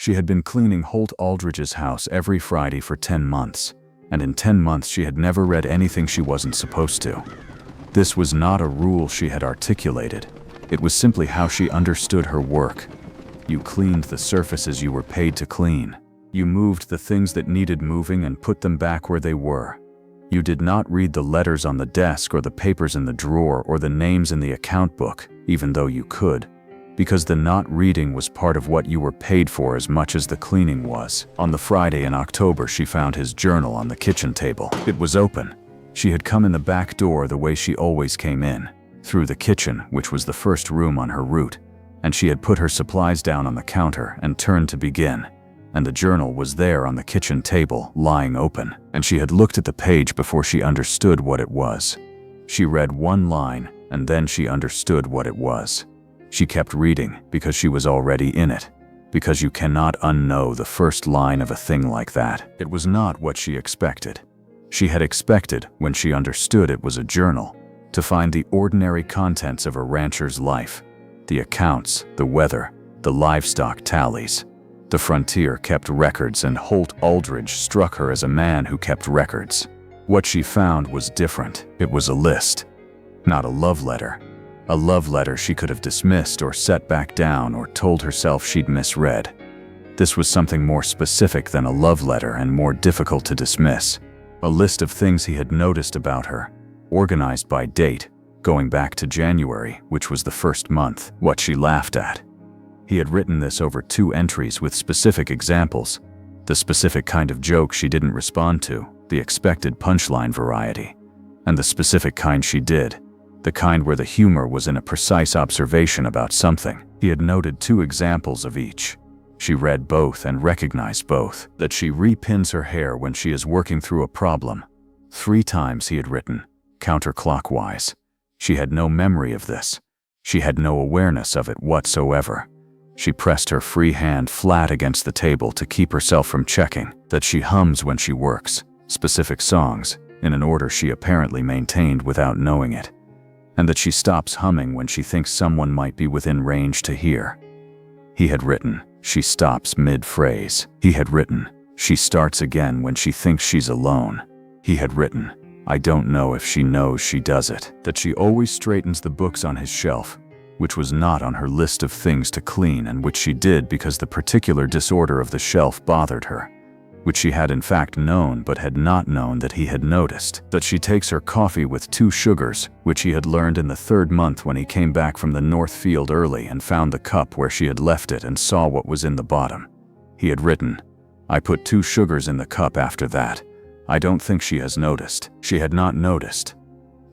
She had been cleaning Holt Aldridge's house every Friday for 10 months, and in 10 months she had never read anything she wasn't supposed to. This was not a rule she had articulated. It was simply how she understood her work. You cleaned the surfaces you were paid to clean. You moved the things that needed moving and put them back where they were. You did not read the letters on the desk or the papers in the drawer or the names in the account book, even though you could, because the not reading was part of what you were paid for as much as the cleaning was. On the Friday in October, she found his journal on the kitchen table. It was open. She had come in the back door the way she always came in, through the kitchen, which was the first room on her route, and she had put her supplies down on the counter and turned to begin. And the journal was there on the kitchen table, lying open, and she had looked at the page before she understood what it was. She read one line, and then she understood what it was. She kept reading because she was already in it, because you cannot unknow the first line of a thing like that. It was not what she expected. She had expected, when she understood it was a journal, to find the ordinary contents of a rancher's life, the accounts, the weather, the livestock tallies. The frontier kept records, and Holt Aldridge struck her as a man who kept records. What she found was different. It was a list, not a love letter. A love letter she could have dismissed or set back down or told herself she'd misread. This was something more specific than a love letter and more difficult to dismiss. A list of things he had noticed about her, organized by date, going back to January, which was the first month, what she laughed at. He had written this over 2 entries with specific examples, the specific kind of joke she didn't respond to, the expected punchline variety, and the specific kind she did, the kind where the humor was in a precise observation about something. He had noted 2 examples of each. She read both and recognized both. That she repins her hair when she is working through a problem. 3 times he had written, counterclockwise. She had no memory of this. She had no awareness of it whatsoever. She pressed her free hand flat against the table to keep herself from checking. That she hums when she works, specific songs, in an order she apparently maintained without knowing it. And that she stops humming when she thinks someone might be within range to hear. He had written, she stops mid-phrase. He had written, she starts again when she thinks she's alone. He had written, I don't know if she knows she does it. That she always straightens the books on his shelf, which was not on her list of things to clean and which she did because the particular disorder of the shelf bothered her, which she had in fact known but had not known that he had noticed. That she takes her coffee with 2 sugars, which he had learned in the 3rd month when he came back from the North Field early and found the cup where she had left it and saw what was in the bottom. He had written, I put 2 sugars in the cup after that. I don't think she has noticed. She had not noticed.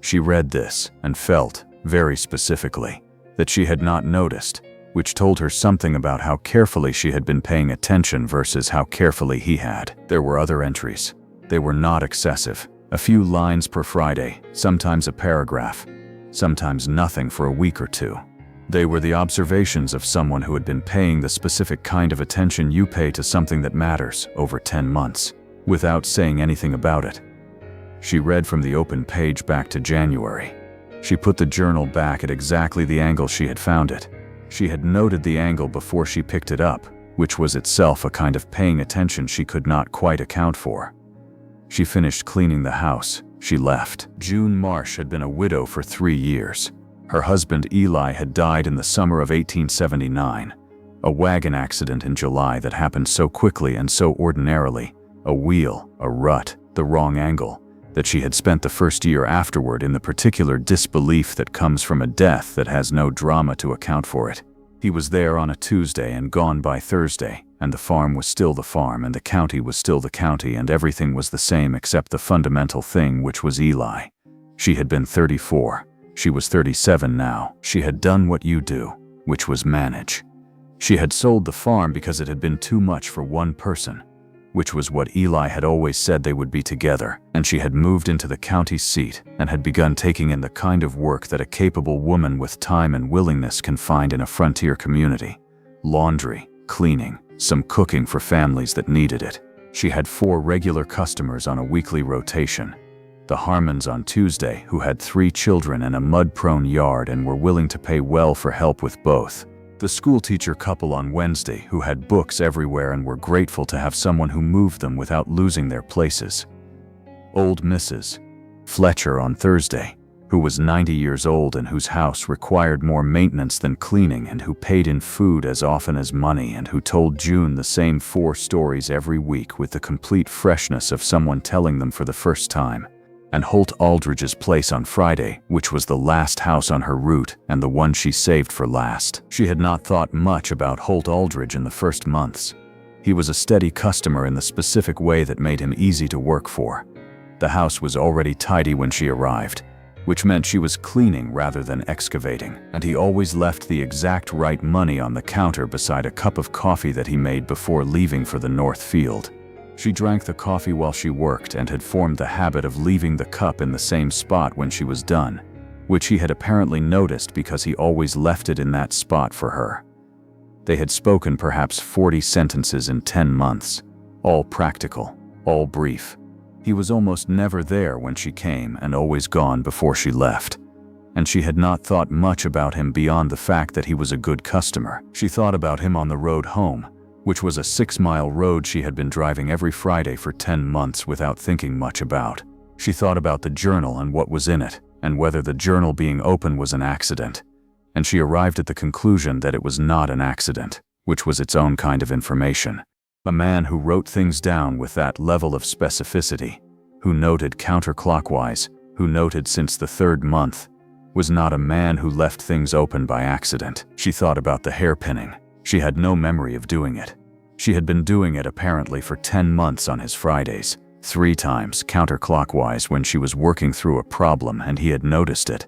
She read this and felt, very specifically, that she had not noticed, which told her something about how carefully she had been paying attention versus how carefully he had. There were other entries. They were not excessive. A few lines per Friday, sometimes a paragraph, sometimes nothing for a week or 2. They were the observations of someone who had been paying the specific kind of attention you pay to something that matters over 10 months, without saying anything about it. She read from the open page back to January. She put the journal back at exactly the angle she had found it. She had noted the angle before she picked it up, which was itself a kind of paying attention she could not quite account for. She finished cleaning the house. She left. June Marsh had been a widow for 3 years. Her husband Eli had died in the summer of 1879. A wagon accident in July that happened so quickly and so ordinarily. A wheel, a rut, the wrong angle, that she had spent the first year afterward in the particular disbelief that comes from a death that has no drama to account for it. He was there on a Tuesday and gone by Thursday, and the farm was still the farm and the county was still the county and everything was the same except the fundamental thing, which was Eli. She had been 34. She was 37 now. She had done what you do, which was manage. She had sold the farm because it had been too much for one person, which was what Eli had always said they would be together, and she had moved into the county seat and had begun taking in the kind of work that a capable woman with time and willingness can find in a frontier community. Laundry, cleaning, some cooking for families that needed it. She had 4 regular customers on a weekly rotation. The Harmons on Tuesday, who had 3 children and a mud-prone yard and were willing to pay well for help with both. The schoolteacher couple on Wednesday who had books everywhere and were grateful to have someone who moved them without losing their places. Old Mrs. Fletcher on Thursday, who was 90 years old and whose house required more maintenance than cleaning and who paid in food as often as money and who told June the same 4 stories every week with the complete freshness of someone telling them for the first time. And Holt Aldridge's place on Friday, which was the last house on her route and the one she saved for last. She had not thought much about Holt Aldridge in the first months. He was a steady customer in the specific way that made him easy to work for. The house was already tidy when she arrived, which meant she was cleaning rather than excavating, and he always left the exact right money on the counter beside a cup of coffee that he made before leaving for the North Field. She drank the coffee while she worked and had formed the habit of leaving the cup in the same spot when she was done, which he had apparently noticed because he always left it in that spot for her. They had spoken perhaps 40 sentences in 10 months, all practical, all brief. He was almost never there when she came and always gone before she left. And she had not thought much about him beyond the fact that he was a good customer. She thought about him on the road home, which was a 6-mile road she had been driving every Friday for 10 months without thinking much about. She thought about the journal and what was in it, and whether the journal being open was an accident. And she arrived at the conclusion that it was not an accident, which was its own kind of information. A man who wrote things down with that level of specificity, who noted counterclockwise, who noted since the 3rd month, was not a man who left things open by accident. She thought about the hairpinning. She had no memory of doing it. She had been doing it apparently for 10 months on his Fridays, 3 times counterclockwise when she was working through a problem and he had noticed it,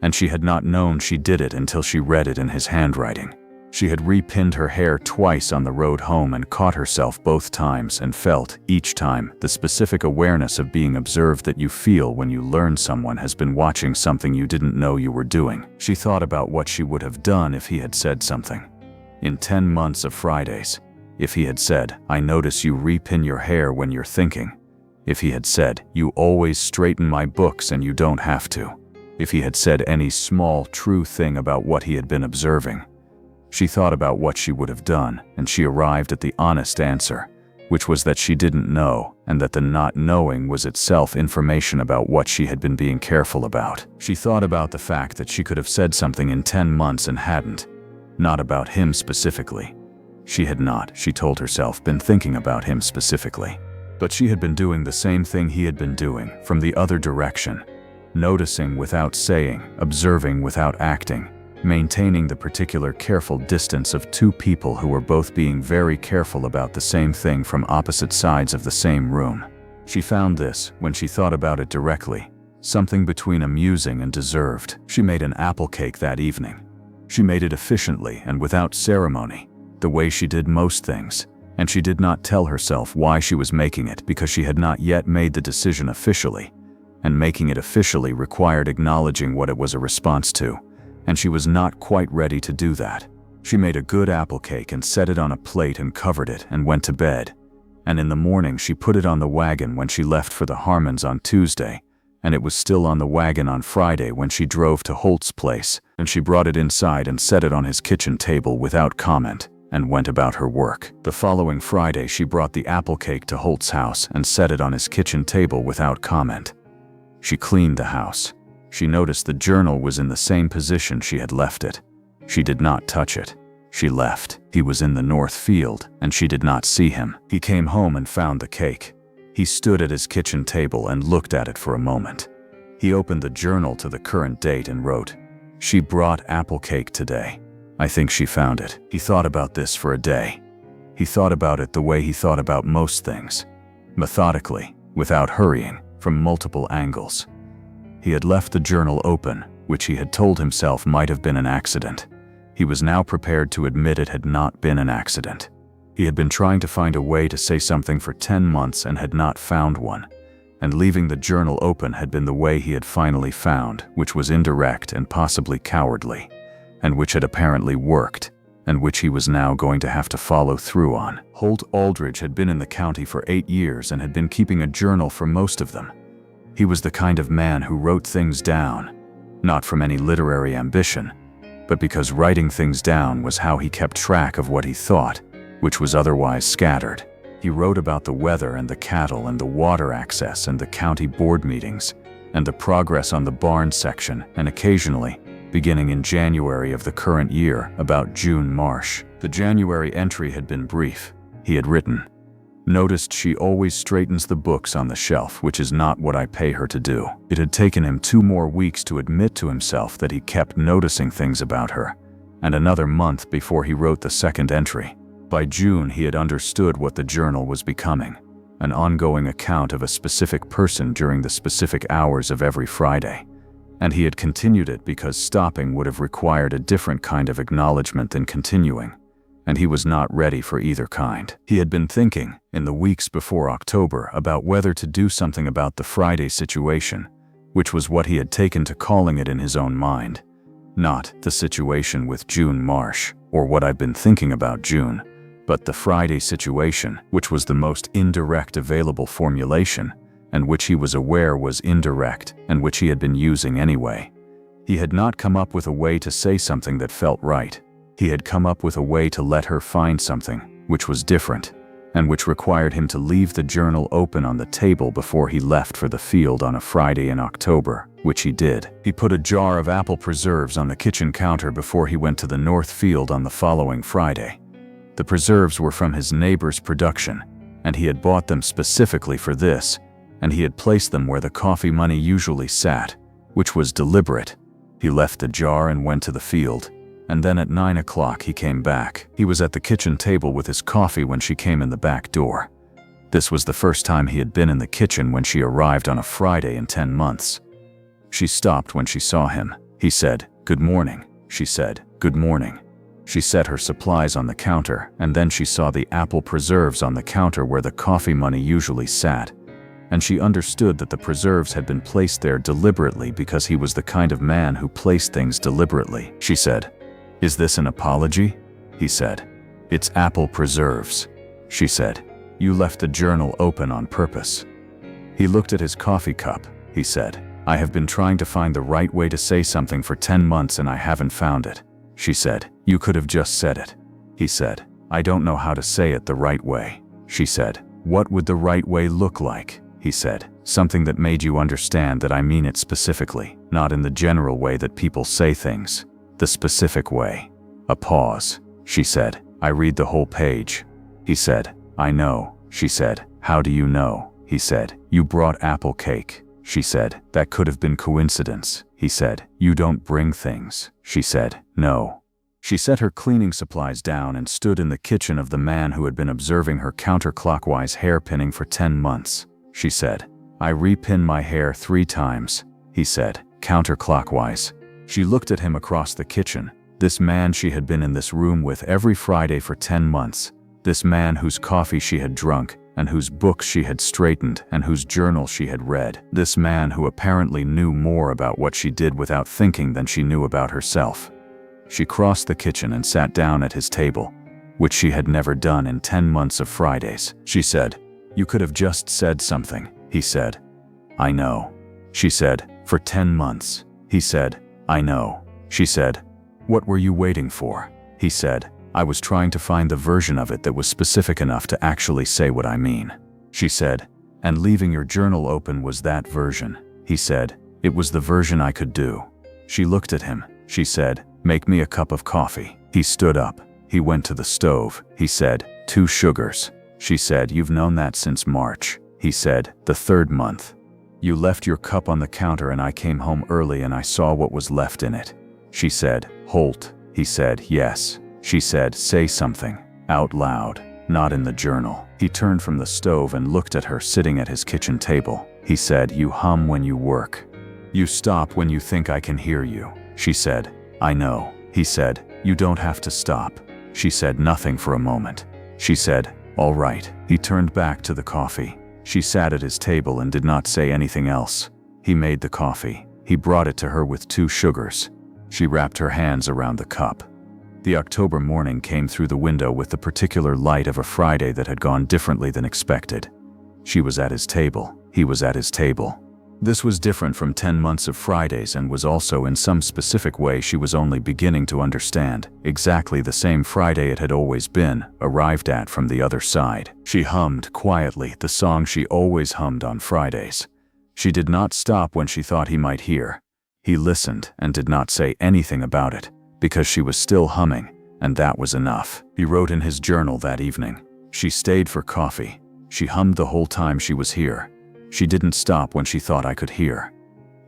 and she had not known she did it until she read it in his handwriting. She had repinned her hair twice on the road home and caught herself both times and felt, each time, the specific awareness of being observed that you feel when you learn someone has been watching something you didn't know you were doing. She thought about what she would have done if he had said something. In 10 months of Fridays, if he had said, "I notice you repin your hair when you're thinking." If he had said, "You always straighten my books and you don't have to." If he had said any small, true thing about what he had been observing. She thought about what she would have done, and she arrived at the honest answer, which was that she didn't know, and that the not knowing was itself information about what she had been being careful about. She thought about the fact that she could have said something in 10 months and hadn't. Not about him specifically. She had not, she told herself, been thinking about him specifically. But she had been doing the same thing he had been doing, from the other direction. Noticing without saying, observing without acting. Maintaining the particular careful distance of 2 people who were both being very careful about the same thing from opposite sides of the same room. She found this, when she thought about it directly, something between amusing and deserved. She made an apple cake that evening. She made it efficiently and without ceremony, the way she did most things, and she did not tell herself why she was making it because she had not yet made the decision officially, and making it officially required acknowledging what it was a response to. And she was not quite ready to do that. She made a good apple cake and set it on a plate and covered it and went to bed. And in the morning she put it on the wagon when she left for the Harmons on Tuesday, and it was still on the wagon on Friday when she drove to Holt's place, and she brought it inside and set it on his kitchen table without comment, and went about her work. The following Friday she brought the apple cake to Holt's house and set it on his kitchen table without comment. She cleaned the house. She noticed the journal was in the same position she had left it. She did not touch it. She left. He was in the North Field, and she did not see him. He came home and found the cake. He stood at his kitchen table and looked at it for a moment. He opened the journal to the current date and wrote, "She brought apple cake today. I think she found it." He thought about this for a day. He thought about it the way he thought about most things. Methodically, without hurrying, from multiple angles. He had left the journal open, which he had told himself might have been an accident. He was now prepared to admit it had not been an accident. He had been trying to find a way to say something for 10 months and had not found one. And leaving the journal open had been the way he had finally found, which was indirect and possibly cowardly, and which had apparently worked, and which he was now going to have to follow through on. Holt Aldridge had been in the county for 8 years and had been keeping a journal for most of them. He was the kind of man who wrote things down, not from any literary ambition, but because writing things down was how he kept track of what he thought, which was otherwise scattered. He wrote about the weather and the cattle and the water access and the county board meetings and the progress on the barn section, and occasionally, beginning in January of the current year, about June Marsh. The January entry had been brief. He had written, "Noticed she always straightens the books on the shelf, which is not what I pay her to do." It had taken him 2 more weeks to admit to himself that he kept noticing things about her, and another month before he wrote the second entry. By June, he had understood what the journal was becoming, an ongoing account of a specific person during the specific hours of every Friday. And he had continued it because stopping would have required a different kind of acknowledgement than continuing, and he was not ready for either kind. He had been thinking, in the weeks before October, about whether to do something about the Friday situation, which was what he had taken to calling it in his own mind. Not the situation with June Marsh, or what I'd been thinking about June, but the Friday situation, which was the most indirect available formulation, and which he was aware was indirect, and which he had been using anyway. He had not come up with a way to say something that felt right. He had come up with a way to let her find something, which was different, and which required him to leave the journal open on the table before he left for the field on a Friday in October, which he did. He put a jar of apple preserves on the kitchen counter before he went to the north field on the following Friday. The preserves were from his neighbor's production, and he had bought them specifically for this, and he had placed them where the coffee money usually sat, which was deliberate. He left the jar and went to the field, and then at 9 o'clock he came back. He was at the kitchen table with his coffee when she came in the back door. This was the first time he had been in the kitchen when she arrived on a Friday in 10 months. She stopped when she saw him. He said, "Good morning." She said, "Good morning." She set her supplies on the counter, and then she saw the apple preserves on the counter where the coffee money usually sat, and she understood that the preserves had been placed there deliberately because he was the kind of man who placed things deliberately. She said, "Is this an apology?" He said, "It's apple preserves." She said, "You left the journal open on purpose." He looked at his coffee cup. He said, "I have been trying to find the right way to say something for 10 months and I haven't found it." She said, "You could have just said it." He said, "I don't know how to say it the right way." She said, "What would the right way look like?" He said, "Something that made you understand that I mean it specifically, not in the general way that people say things. The specific way." A pause. She said, "I read the whole page." He said, "I know." She said, "How do you know?" He said, "You brought apple cake." She said, "That could have been coincidence." He said, "You don't bring things." She said, "No." She set her cleaning supplies down and stood in the kitchen of the man who had been observing her counterclockwise hairpinning for 10 months. She said, "I repin my hair 3 times." He said, "Counterclockwise." She looked at him across the kitchen. This man she had been in this room with every Friday for 10 months. This man whose coffee she had drunk, and whose books she had straightened, and whose journal she had read. This man who apparently knew more about what she did without thinking than she knew about herself. She crossed the kitchen and sat down at his table, which she had never done in 10 months of Fridays. She said, "You could have just said something." He said, "I know." She said, "For 10 months." He said, "I know." She said, "What were you waiting for?" He said, "I was trying to find the version of it that was specific enough to actually say what I mean." She said, "And leaving your journal open was that version." He said, "It was the version I could do." She looked at him. She said, "Make me a cup of coffee." He stood up. He went to the stove. He said, "2 sugars." She said, "You've known that since March." He said, "The 3rd month. You left your cup on the counter and I came home early and I saw what was left in it." She said, "Holt." He said, "Yes." She said, "Say something." Out loud. Not in the journal. He turned from the stove and looked at her sitting at his kitchen table. He said, "You hum when you work. You stop when you think I can hear you." She said, "I know." He said, "You don't have to stop." She said nothing for a moment. She said, "All right." He turned back to the coffee. She sat at his table and did not say anything else. He made the coffee. He brought it to her with 2 sugars. She wrapped her hands around the cup. The October morning came through the window with the particular light of a Friday that had gone differently than expected. She was at his table. He was at his table. This was different from 10 months of Fridays and was also in some specific way she was only beginning to understand, exactly the same Friday it had always been, arrived at from the other side. She hummed quietly the song she always hummed on Fridays. She did not stop when she thought he might hear. He listened and did not say anything about it, because she was still humming, and that was enough. He wrote in his journal that evening. She stayed for coffee. She hummed the whole time she was here. She didn't stop when she thought I could hear.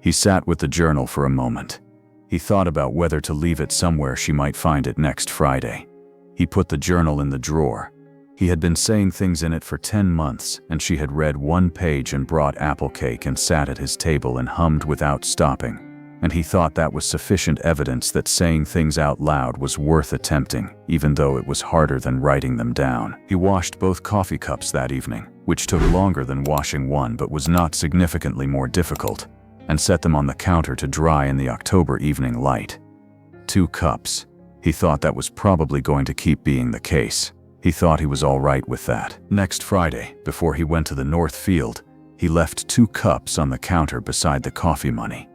He sat with the journal for a moment. He thought about whether to leave it somewhere she might find it next Friday. He put the journal in the drawer. He had been saying things in it for 10 months, and she had read one page and brought apple cake and sat at his table and hummed without stopping. And he thought that was sufficient evidence that saying things out loud was worth attempting, even though it was harder than writing them down. He washed both coffee cups that evening, which took longer than washing one but was not significantly more difficult, and set them on the counter to dry in the October evening light. 2 cups. He thought that was probably going to keep being the case. He thought he was all right with that. Next Friday, before he went to the North Field, he left 2 cups on the counter beside the coffee money.